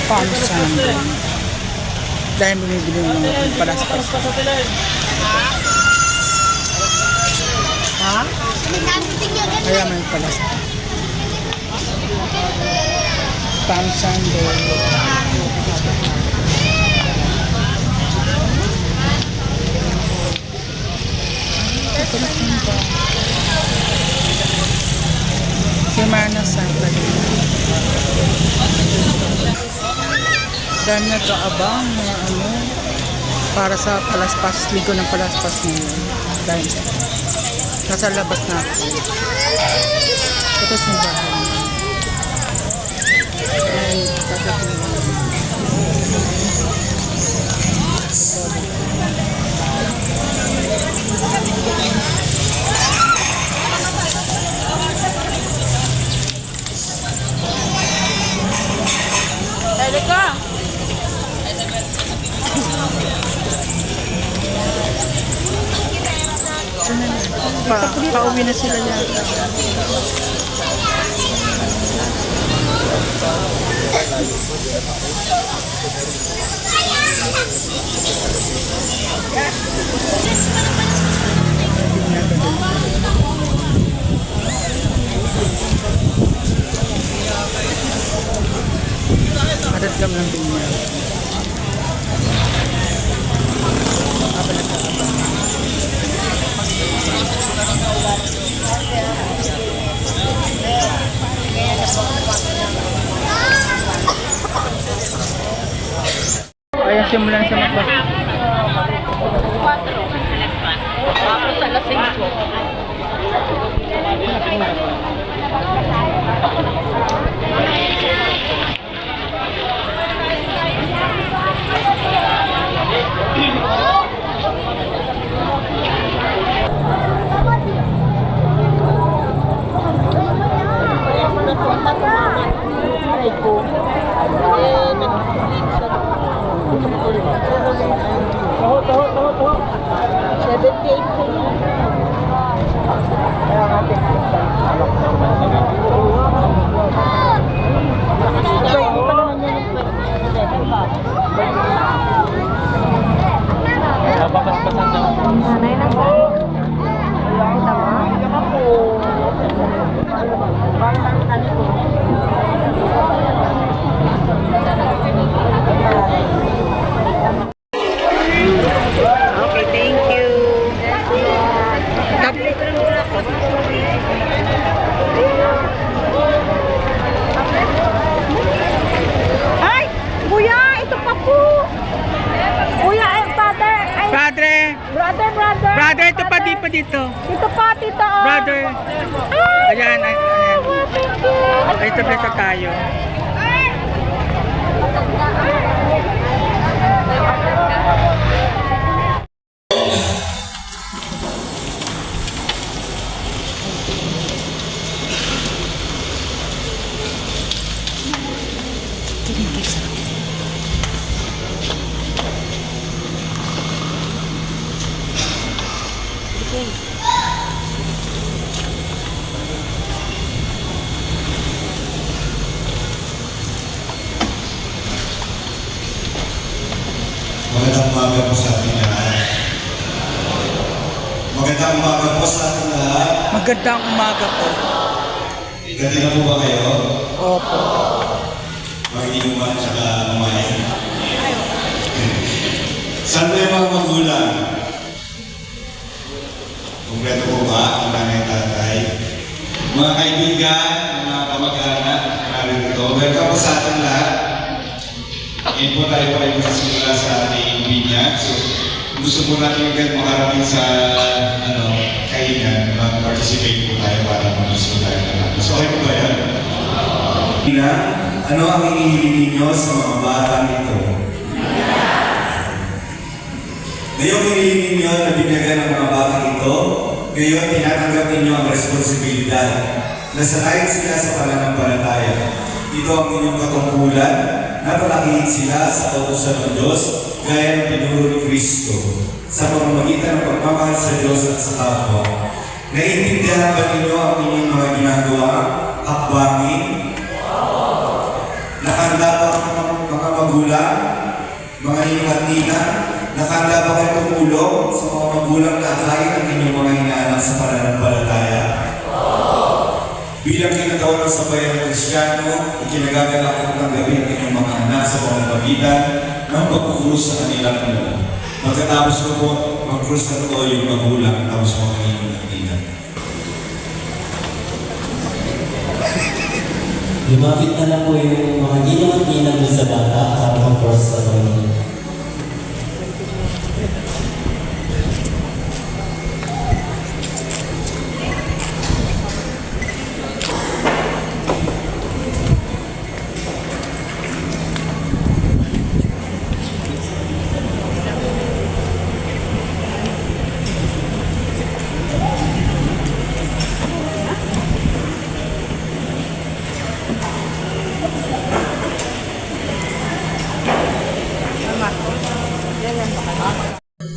Palm Sunday. Dahil bumibili ng palaspas. Ha? Kaya may palaspas. Palm Sunday. Semana Santa din. Dahil nag-aabang na para sa palaspas, ligo ng palaspas ngayon. Dahil nasa labas na ako. Ito sa bahay. Ay, tatapin. Pauwi na sila yata. Adat lang ng binyag. Ayan, simulan sa magbas. 4 sa lasing ko. Okay, thank you. Ay! Kuya, ito pa po! Kuya, father! Brother, ito pa dito. Ito pa, tita. Brother. Ayan. Ay, tableta tayo. Magandang umaga po sa ating lahat. Magandang umaga po sa ating lahat. Magandang umaga po. Ganda na po ba kayo? Opo. Mag-inuman at kumain. Saan ba yung mga magulang? Kumpleto po ba ang nanay tatay? Mga kaibigan, mga kamag-anak, narito. Welcome po sa ating lahat. Ngayon po tayo pa rin magsisimula sa ating binyag. So, gusto po natin agad makarating sa kainan, mag-participate po tayo para mag-gusto tayo na natin. So, okay po ba yan? Ano ang hinihiling ninyo sa mga batang ito? Ngayong hinihiling ninyo na binyagan ng mga batang ito, ngayon tinatanggap ninyo ang responsibilidad na sanayin sila sa pananampalataya. Ito ang inyong katungkulan na palakihin sila sa kautusan ng Diyos gaya ng tinuro ni Kristo sa pamamagitan ng pagmamahal sa Diyos at sa kapwa. Naiintindihan ba ninyo ang inyong mga ginagawa, hakbangin? Nakahanda ba ang mga magulang, mga inyong at nina, nakanda ba kayo tumulong sa mga magulang na akayin ang inyong mga inaanak sa pananampalataya? Bilang kinagawa ng sabayan ng Kristiyano, ikinagagalak at tanggapin ang inyong mga anak sa pamamagitan ng pagkukrus sa kanilang mundo. Pagkatapos ko po, mag-krus na po yung magulang tapos mga inyong at nina. Lumapit na lang po yung mga ginang at ginang sa bata para mag-cross sa Panginoon.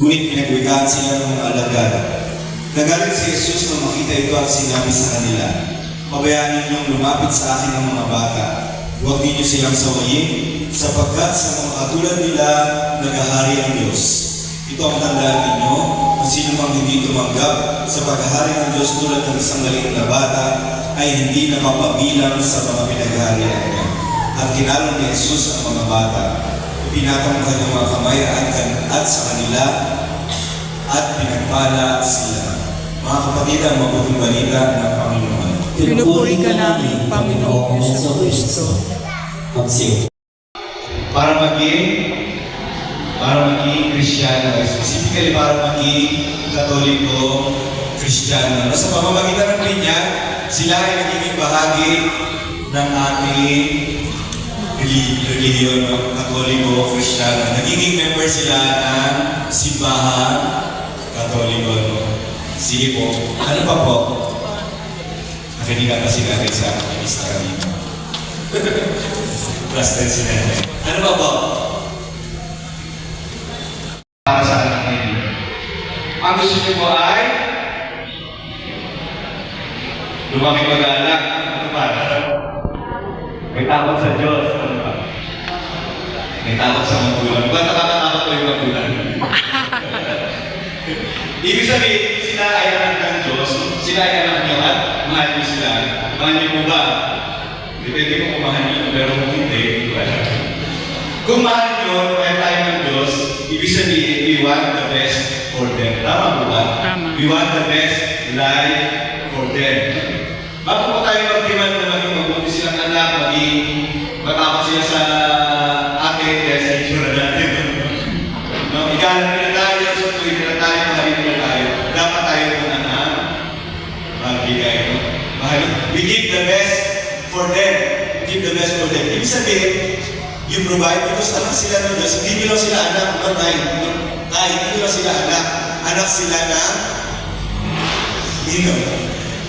Ngunit pinagwikaan sila ng mga alagad. Nagalit si Jesus nang makita ito at sinabi sa kanila, "Pabayaan ninyong lumapit sa akin ang mga bata. Huwag ninyo silang sawayin, sapagkat sa mga katulad nila, naghahari ang Diyos. Ito ang tandaan ninyo, kung sino mang hindi tumanggap sa paghahari ng Diyos tulad ng isang maliit na bata, ay hindi napapabilang sa mga pinaghaharian niya." At kinalong ni Jesus ang mga bata. Pinatong ang kanyang mga kamay at sa kanila at pinagpala sila. Mga kapatid, ang mabuting balita ng Panginoon. Pinupuri ka namin, Panginoong Jesucristo. Magsiyo. Para maging Kristiyano, specifically para maging Katoliko Kristiyano. Sa pamamagitan ng linya, sila ay nagiging bahagi ng ating relihiyon ng Katoliko Kristiyano. Nagiging member sila ng simbahan Katoliko. Sige po. Ano pa po? Nakinig kasi natin sa Instagram dito. Plus 10 si Nene. Ano pa po? Para sa anak ngayon. Ang gusto niyo po ay lumaki mag-anak. Ano pa? May takot sa Diyos. Ano ba? May takot sa magulang. Ba't nakakatakot po yung magulang? Ibig sabihin, sila ay anak ng Diyos. Sila ay anak niyo at mahal niyo sila. Mahal niyo po ba? Depende kung mahal niyo, pero kung hindi, wala. Kung mahal niyo, kaya tayo ng Diyos, ibig sabihin, we want the best for them. Tama po ba? Tama. We want the best life for them. Bago po tayo mag-demand na maging mabuti silang anak, maging matakot sila sa atin dahil sa itsura natin. No? Ikalat nila tayo, sutuin nila tayo, mahalin nila tayo. Dapat tayo po anak, magbigay. No? We give the best for them. Give the best for them. Ibig sabihin, you provide because anak sila ng Diyos. Hindi nyo lang sila anak, hindi nyo lang sila anak. Anak sila na,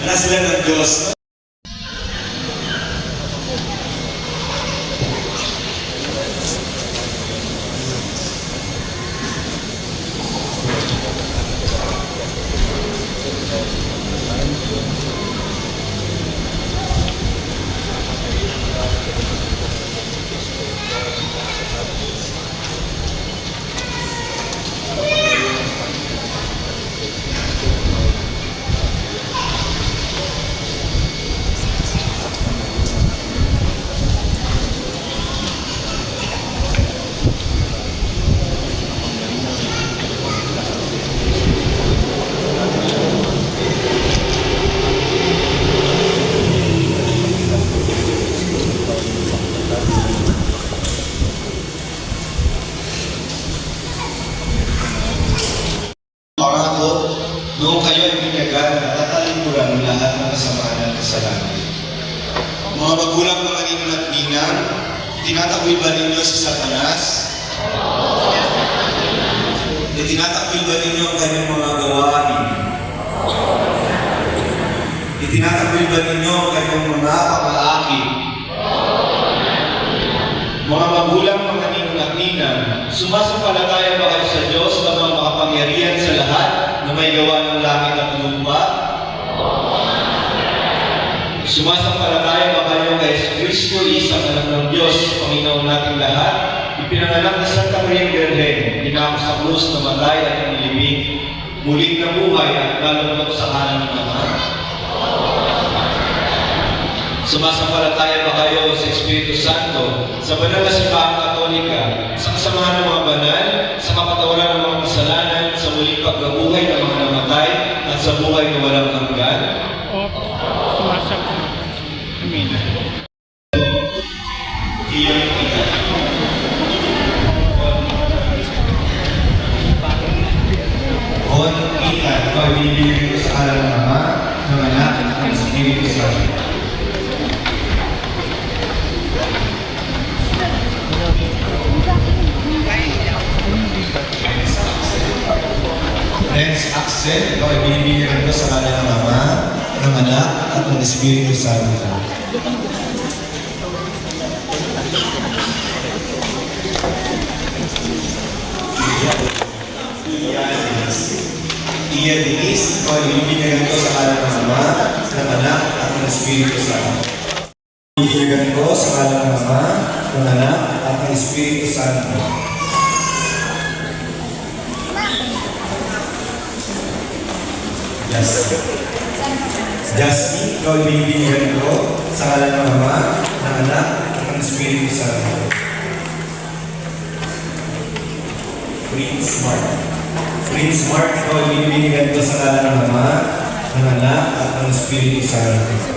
anak sila ng Diyos. Pangako, noong kayo ay binyagan, natatalimuran ng lahat ng kasamaan at kasalanan. Mga magulang, mga ninong at ninang, tinatakwil ba ninyo si Satanas? Itinatakwil ba ninyo ang kanyang mga gawain? Itinatakwil ba ninyo ang kanyang mga pang-aakit? Mga magulang, mga ninong at ninang, sumasampalataya ba kayo sa Diyos na mga makapangyarihan sa lahat na may gawa ng langit at lupa? Sumasampalataya ba kayo kay Kristo, isang anak ng Diyos, Panginoon nating lahat, Ipinanganak na Santa Maria Virgen, dinako sa krus, namatay at inilibing, muling nabuhay at lalunok sa kanan ng Ama. Sumasampalataya ba kayo sa Espiritu Santo, sa banal na simbahang Katolika, sa kasamahan ng mga banal, sa kapatawaran ng mga kasalanan, sa muling pagkabuhay ng mga namatay, at sa buhay na walang hanggan? Opo. Sumasagot. Amen. Iyong ina. Kon ina, ito ay binibigay ko sa ngalan ng Ama, ng Anak, at ng Espiritu Santo. Next accent, ito ay binibigay ko sa ngalan ng Ama, ng Anak, at ng Espiritu Santo. Iya Denise, ito ay binibigay ko sa ngalan ng Ama, ng Anak, at ng Espiritu Santo. Binibigay ko sa ngalan ng Ama, ng Anak, at ng Espiritu Santo. Jasmine, ito ay binibigay ko sa ngalan ng Ama, ng Anak, at ng Espiritu Santo. Prince Mark, ito ay binibigay ko sa ngalan ng Ama, ng Anak, at ng Espiritu Santo.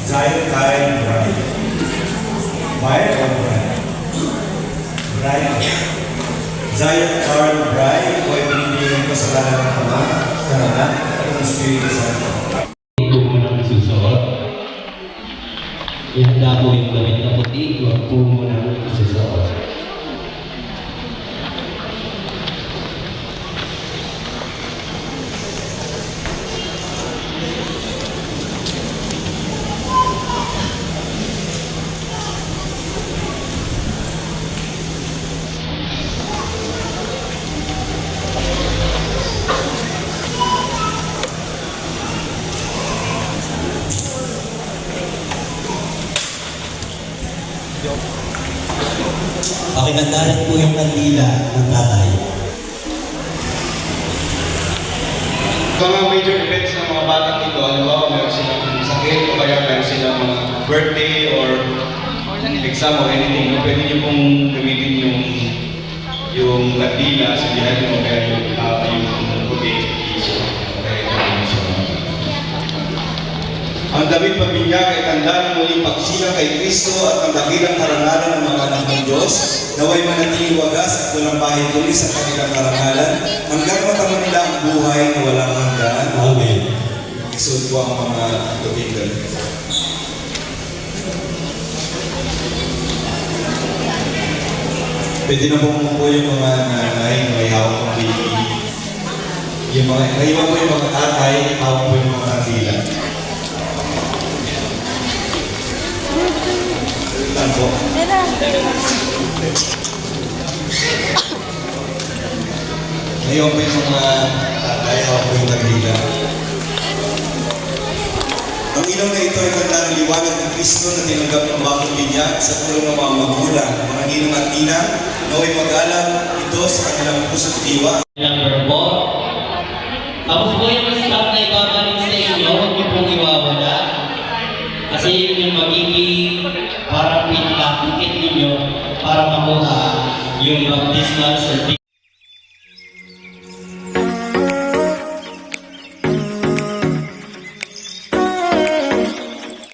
Zion Kyle Bride. Bride or Bride? Bride. Zion Carl Bride, ito ay binibigay ko sa ngalan ng Ama, ng Anak, at ng Espiritu Santo. Ito mo nang isusuot. Ihanda mo yung damit na puti, huwag po mo nang isusuot. Pakigandaran po yung kandila ng tatay. Mga major events ng mga batang ito, halimbawa meron silang sakit o kaya meron silang mga birthday or exam or anything, no? Pwede niyo pong gamitin yung kandila sa bihan mo kaya yung puti, iso, kaya yung iso. Ang damit pamilya ay tanda ng muling pagsilang kay Kristo at ang dakilang karangalan ng mga anak ng Diyos, naway manatiling wagas at walang bahid tuloy sa kanilang karangalan, hanggang matama nila ang buhay na walang hanggan. Amen. Isod ko ang mga tubigan. Pwede na po yung mga nanay na may hawak ng baby. Naiwan po yung mga tatay, hawak po yung mga kandila. Tanpo. Ngayon po yung mga tatay, hawak po yung kandila. Ang ilaw na ito ay tanda ng liwanag ng Kristo na tinanggap ng bakong binyag sa tulong ng mga magulang, mga ninong at ninang, naway mag-alam ito sa kanilang puso't diwa. Number 4. Tapos po yung staff na ibabalik sa inyo, huwag niyo pong iwawala. Kasi yun yung magiging parang pinaka-ticket ninyo para makuha yung baptismal certificate.